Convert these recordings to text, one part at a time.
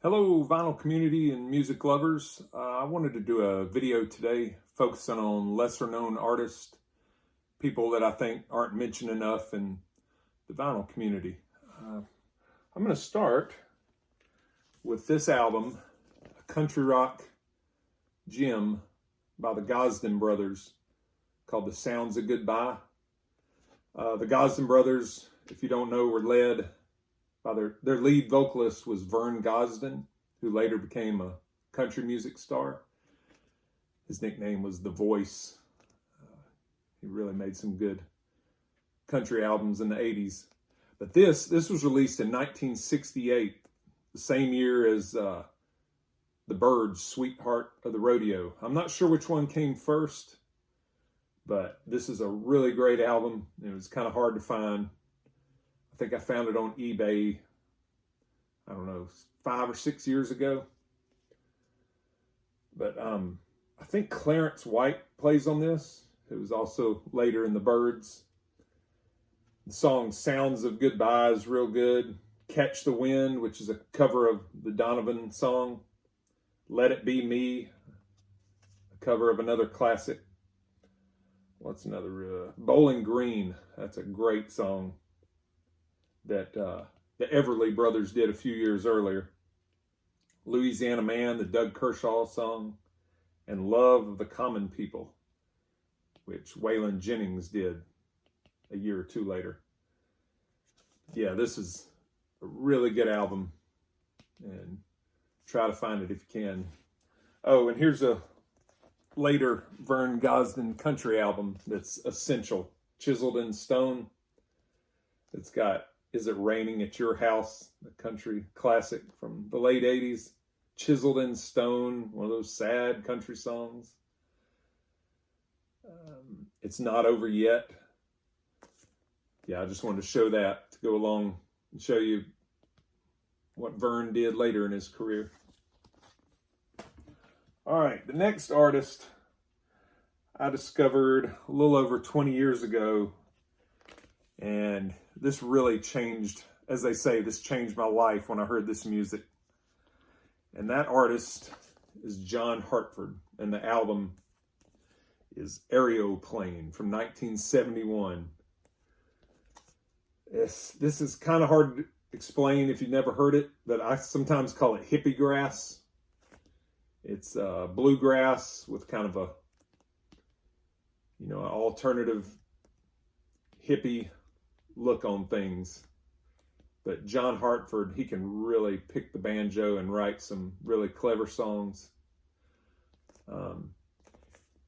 Hello, vinyl community and music lovers. I wanted to do a video today focusing on lesser known artists, people that I think aren't mentioned enough in the vinyl community. I'm going to start with this album, a country rock gem by the Gosden Brothers called The Sounds of Goodbye. The Gosden Brothers, if you don't know, were led by their lead vocalist was Vern Gosden, who later became a country music star. His nickname was The Voice. He really made some good country albums in the 80s. But this was released in 1968, the same year as the Byrds' Sweetheart of the Rodeo. I'm not sure which one came first, but this is a really great album. It was kind of hard to find. I think I found it on eBay, I don't know, 5 or 6 years ago. But I think Clarence White plays on this, who was also later in the Byrds. The song Sounds of Goodbye is real good. Catch the Wind, which is a cover of the Donovan song. Let It Be Me, a cover of another classic. What's another? Bowling Green, that's a great song that the Everly Brothers did a few years earlier. Louisiana Man, the Doug Kershaw song, and Love of the Common People, which Waylon Jennings did a year or two later. Yeah, this is a really good album, and try to find it if you can. Oh, and here's a later Vern Gosden country album that's essential, Chiseled in Stone. It's got Is It Raining at Your House, a country classic from the late 80s. Chiseled in Stone, one of those sad country songs. It's Not Over Yet. Yeah, I just wanted to show that to go along and show you what Vern did later in his career. All right, the next artist I discovered a little over 20 years ago, and this really changed, as they say, this changed my life when I heard this music. And that artist is John Hartford, and the album is Aeroplane from 1971. This is kind of hard to explain if you've never heard it, but I sometimes call it hippie grass. It's bluegrass with kind of a, an alternative hippie look on things. But John Hartford, he can really pick the banjo and write some really clever songs.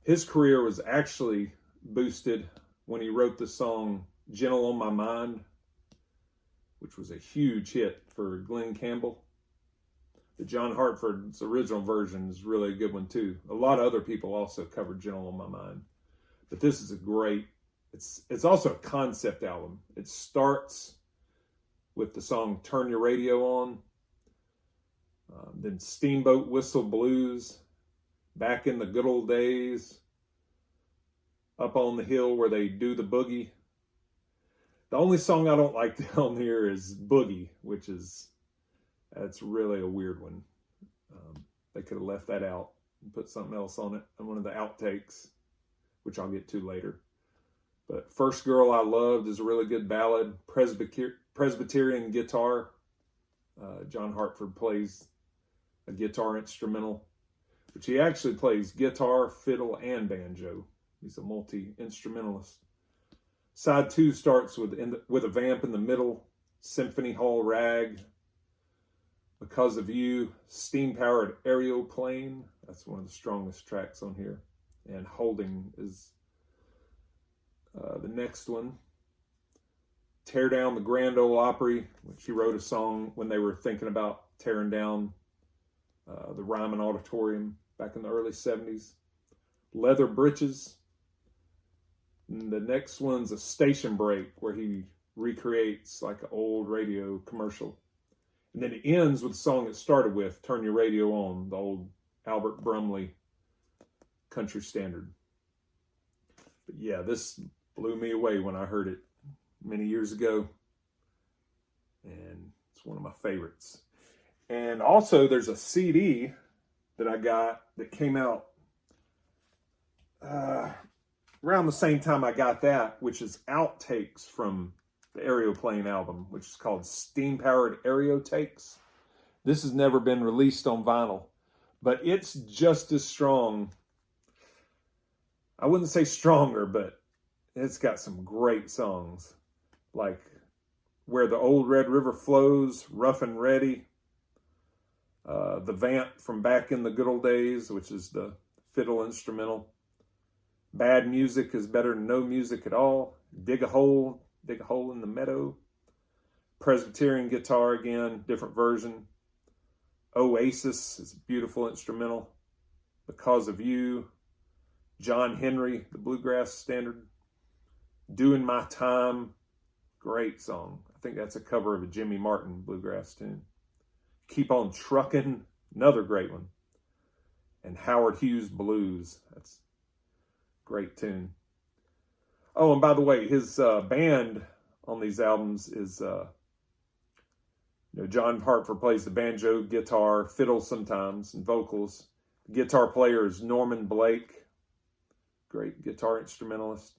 His career was actually boosted when he wrote the song Gentle on My Mind, which was a huge hit for Glenn Campbell. The John Hartford's original version is really a good one too. A lot of other people also covered Gentle on My Mind. But this is a great, it's also a concept album. It starts with the song Turn Your Radio On, then Steamboat Whistle Blues, Back in the Good Old Days, Up on the Hill Where They Do the Boogie. The only song I don't like on here is Boogie, that's really a weird one. They could have left that out and put something else on it on one of the outtakes, which I'll get to later. But First Girl I Loved is a really good ballad. Presbyterian guitar. John Hartford plays a guitar instrumental, which he actually plays guitar, fiddle, and banjo. He's a multi-instrumentalist. Side 2 starts with a vamp in the middle, Symphony Hall Rag, Because of You, Steam-Powered Aeroplane. That's one of the strongest tracks on here. And Holding is the next one. Tear Down the Grand Ole Opry, which he wrote a song when they were thinking about tearing down the Ryman Auditorium back in the early 70s. Leather Britches. And the next one's a Station Break, where he recreates like an old radio commercial. And then it ends with the song it started with, Turn Your Radio On, the old Albert Brumley country standard. But yeah, this blew me away when I heard it many years ago. And it's one of my favorites. And also there's a CD that I got that came out around the same time I got that, which is outtakes from the Aeroplane album, which is called Steam Powered Aereo Takes. This has never been released on vinyl, but it's just as strong. I wouldn't say stronger, but it's got some great songs like Where the Old Red River Flows, Rough and Ready, The Vamp from Back in the Good Old Days, which is the fiddle instrumental. Bad Music is Better Than No Music at All. Dig a Hole in the Meadow. Presbyterian Guitar again, different version. Oasis is a beautiful instrumental. Because of You. John Henry, the bluegrass standard. Doing My Time, great song. I think that's a cover of a Jimmy Martin bluegrass tune. Keep On Truckin', another great one. And Howard Hughes Blues, that's a great tune. Oh, and by the way, his band on these albums is, John Hartford plays the banjo, guitar, fiddle sometimes, and vocals. The guitar player is Norman Blake, great guitar instrumentalist.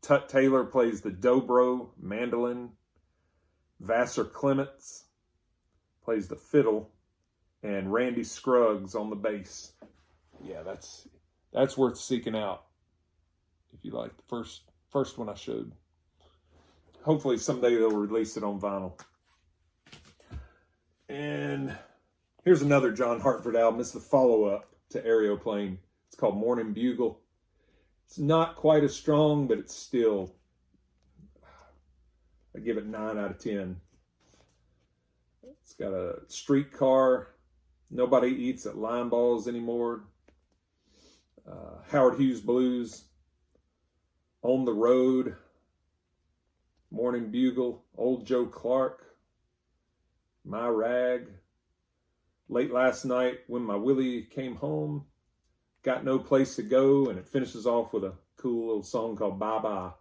Tut Taylor plays the dobro, mandolin. Vassar Clements plays the fiddle. And Randy Scruggs on the bass. Yeah, that's worth seeking out if you like the first one I showed. Hopefully someday they'll release it on vinyl. And here's another John Hartford album. It's the follow-up to Aeroplane. It's called Morning Bugle. It's not quite as strong, but it's still, I give it 9 out of 10. It's got a Streetcar, Nobody Eats at Lime Balls Anymore, Howard Hughes Blues, On the Road, Morning Bugle, Old Joe Clark, My Rag, Late Last Night When My Willie Came Home, Got No Place to Go, and it finishes off with a cool little song called Bye Bye.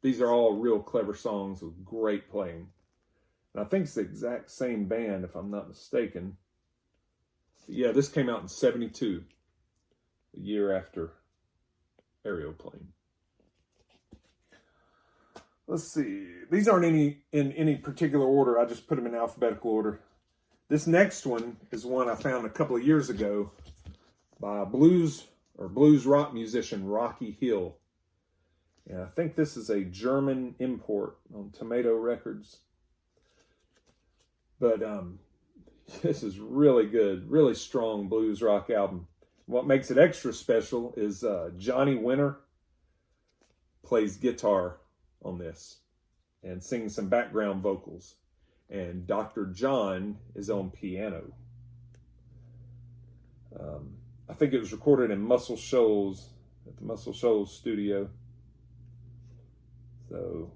These are all real clever songs with great playing. And I think it's the exact same band, if I'm not mistaken. Yeah, this came out in 72, a year after Aeroplane. Let's see. These aren't in any particular order. I just put them in alphabetical order. This next one is one I found a couple of years ago by blues rock musician Rocky Hill. And I think this is a German import on Tomato Records. But this is really good, really strong blues rock album. What makes it extra special is Johnny Winter plays guitar on this and sings some background vocals. And Dr. John is on piano. I think it was recorded in Muscle Shoals, at the Muscle Shoals studio. So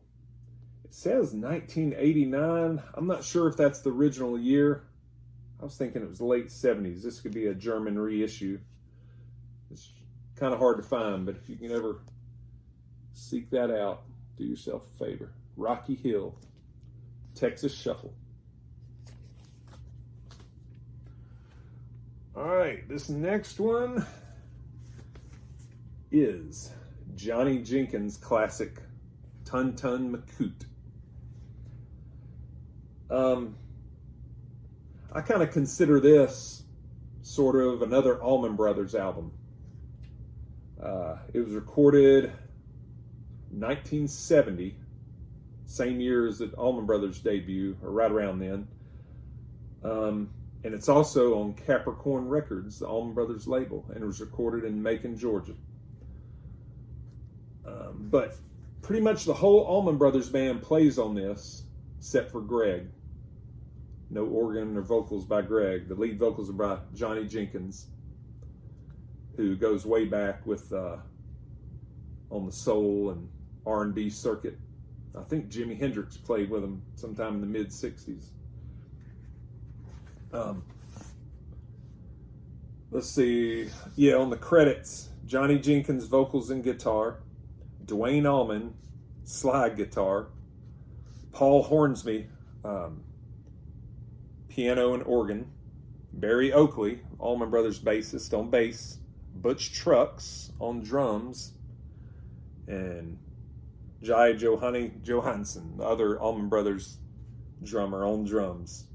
it says 1989. I'm not sure if that's the original year. I was thinking it was late 70s. This could be a German reissue. It's kind of hard to find, but if you can ever seek that out, do yourself a favor. Rocky Hill, Texas Shuffle. All right, this next one is Johnny Jenkins' classic Tun Tun Macoot. I kind of consider this sort of another Allman Brothers album. It was recorded 1970, same year as the Allman Brothers debut, or right around then. And it's also on Capricorn Records, the Allman Brothers label, and it was recorded in Macon, Georgia. But pretty much the whole Allman Brothers band plays on this, except for Greg. No organ or vocals by Greg. The lead vocals are by Johnny Jenkins, who goes way back with on the soul and R&B circuit. I think Jimi Hendrix played with him sometime in the mid-60s. Let's see. Yeah, on the credits, Johnny Jenkins vocals and guitar, Dwayne Allman slide guitar, Paul Hornsby piano and organ, Barry Oakley, Allman Brothers bassist, on bass. Butch Trucks on drums. And Jai Johansson, the other Allman Brothers drummer, on drums.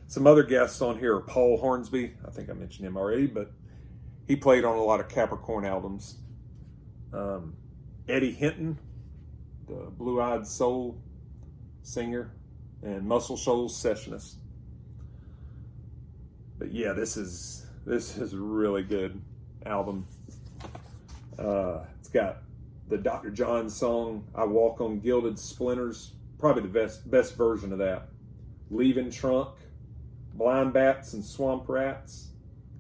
Some other guests on here are Paul Hornsby. I think I mentioned him already, but he played on a lot of Capricorn albums. Eddie Hinton, the Blue-Eyed Soul singer, and Muscle Shoals sessionist. But yeah, this is a really good album. It's got the Dr. John song, I Walk on Gilded Splinters, probably the best version of that. Leaving Trunk, Blind Bats and Swamp Rats,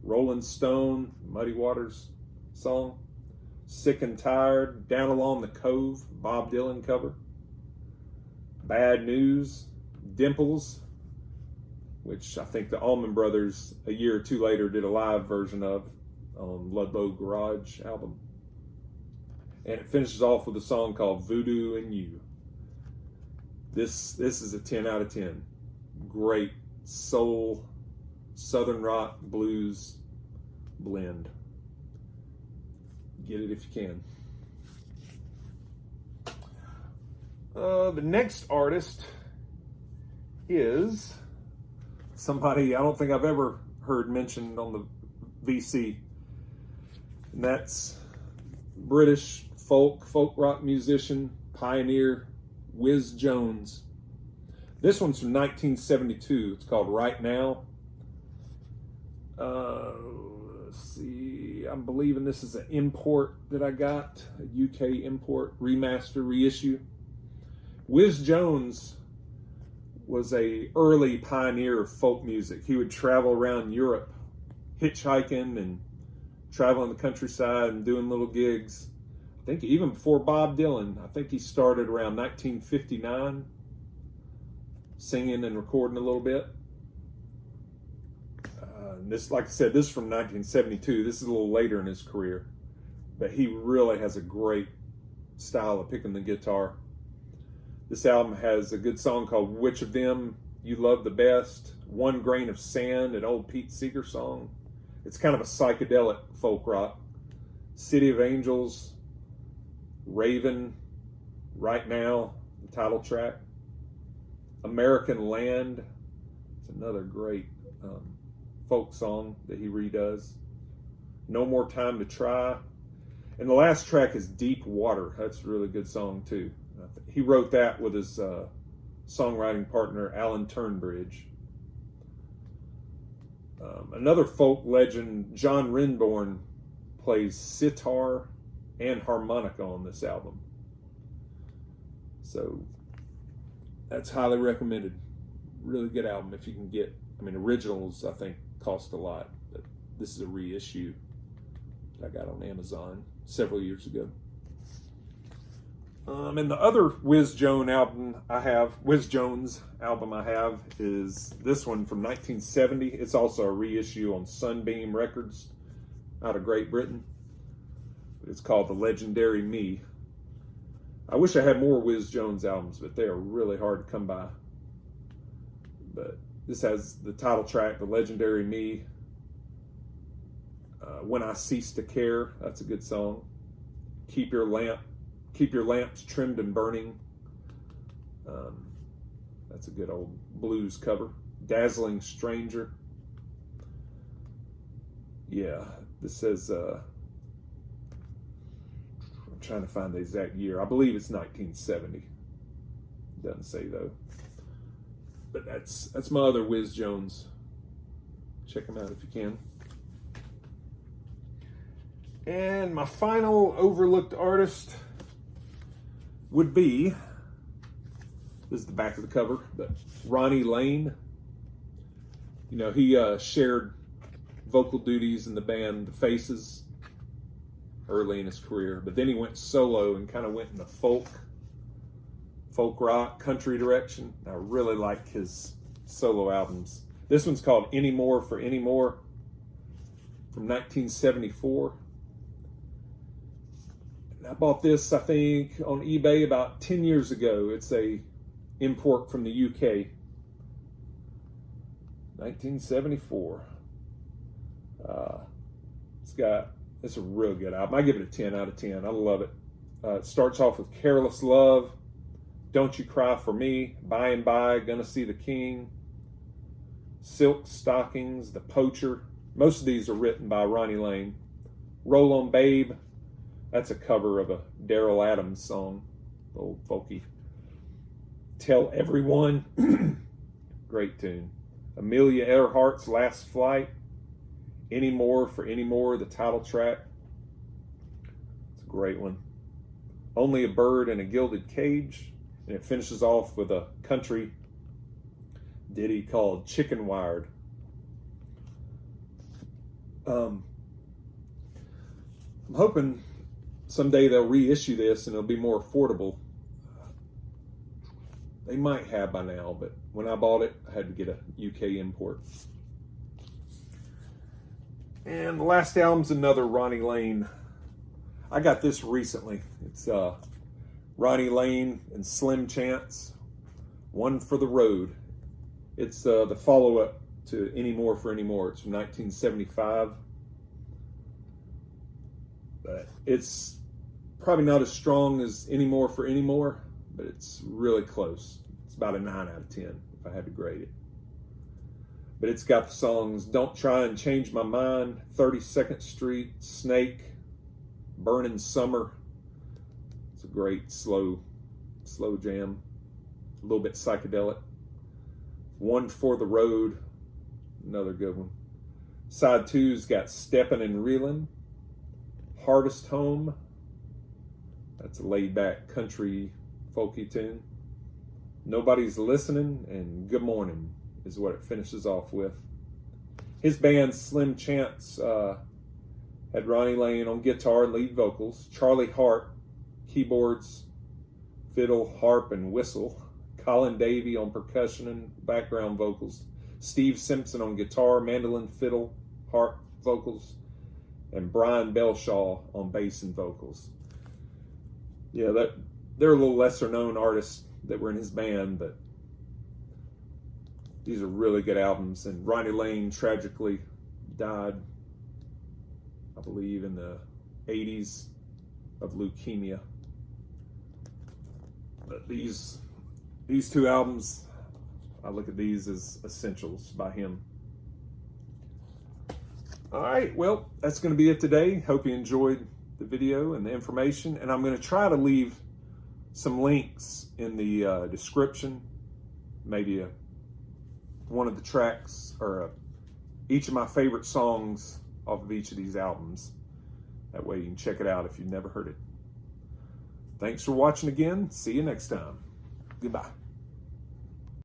Rolling Stone, Muddy Waters song, Sick and Tired, Down Along the Cove, Bob Dylan cover, Bad News, Dimples, which I think the Allman Brothers a year or two later did a live version of on Ludlow Garage album. And it finishes off with a song called Voodoo and You. This is a 10 out of 10. Great soul, southern rock, blues blend. Get it if you can. The next artist is somebody I don't think I've ever heard mentioned on the VC. And that's British folk rock musician, pioneer, Whiz Jones. This one's from 1972. It's called Right Now. Let's see. I'm believing this is an import that I got, a UK import, remaster, reissue. Whiz Jones was a early pioneer of folk music. He would travel around Europe, hitchhiking and traveling the countryside and doing little gigs. I think even before Bob Dylan. I think he started around 1959, singing and recording a little bit. This, like I said, this is from 1972. This is a little later in his career, but he really has a great style of picking the guitar. This album has a good song called Which of Them You Love the Best, One Grain of Sand, an old Pete Seeger song. It's kind of a psychedelic folk rock. City of Angels, Raven, Right Now, the title track. American Land, it's another great folk song that he redoes. No More Time to Try. And the last track is Deep Water. That's a really good song too. He wrote that with his songwriting partner, Alan Turnbridge. Another folk legend, John Renbourn, plays sitar and harmonica on this album. So that's highly recommended. Really good album if you can get. I mean, originals I think cost a lot, but this is a reissue that I got on Amazon several years ago. And the other Whiz Jones album I have is this one from 1970. It's also a reissue on Sunbeam Records out of Great Britain. It's called The Legendary Me. I wish I had more Whiz Jones albums, but they are really hard to come by. But this has the title track, The Legendary Me. When I Cease to Care, that's a good song. Keep Your Lamps Trimmed and Burning. That's a good old blues cover. Dazzling Stranger. Yeah, this says, I'm trying to find the exact year. I believe it's 1970. Doesn't say though. But that's my other Whiz Jones. Check them out if you can. And my final overlooked artist would be, this is the back of the cover, but Ronnie Lane. You know, he shared vocal duties in the band The Faces early in his career, but then he went solo and kind of went in the folk rock, country direction. I really like his solo albums. This one's called Any More for Any More from 1974. I bought this, I think, on eBay about 10 years ago. It's a import from the UK. 1974. It's a real good album. I give it a 10 out of 10. I love it. It starts off with Careless Love, Don't You Cry for Me, By and By, Gonna See the King, Silk Stockings, The Poacher. Most of these are written by Ronnie Lane. Roll On Babe, that's a cover of a Daryl Adams song, old folky. Tell Everyone, great tune. Amelia Earhart's Last Flight, Any More for Any More, the title track. It's a great one. Only a Bird in a Gilded Cage, and it finishes off with a country ditty called Chicken Wired. I'm hoping someday they'll reissue this and it'll be more affordable. They might have by now, but when I bought it, I had to get a UK import. And the last album's another Ronnie Lane. I got this recently. It's Ronnie Lane and Slim Chance, One for the Road. It's the follow-up to Any More for Any More. It's from 1975. But it's probably not as strong as Any More for Any More, but it's really close. It's about a 9 out of 10 if I had to grade it. But it's got the songs Don't Try and Change My Mind, 32nd Street, Snake, Burning Summer. It's a great slow jam. A little bit psychedelic. One for the Road, another good one. Side 2's got Steppin' and Reelin', Harvest Home. That's a laid-back country folky tune. Nobody's Listening, and Good Morning is what it finishes off with. His band Slim Chance had Ronnie Lane on guitar and lead vocals, Charlie Hart, keyboards, fiddle, harp, and whistle, Colin Davey on percussion and background vocals, Steve Simpson on guitar, mandolin, fiddle, harp, vocals, and Brian Belshaw on bass and vocals. Yeah, they're a little lesser known artists that were in his band, but these are really good albums. And Ronnie Lane tragically died, I believe, in the 80s of leukemia. But these two albums, I look at these as essentials by him. All right, well, that's going to be it today. Hope you enjoyed the video and the information. And I'm going to try to leave some links in the description, maybe one of the tracks or each of my favorite songs off of each of these albums. That way you can check it out if you've never heard it. Thanks for watching again. See you next time. Goodbye.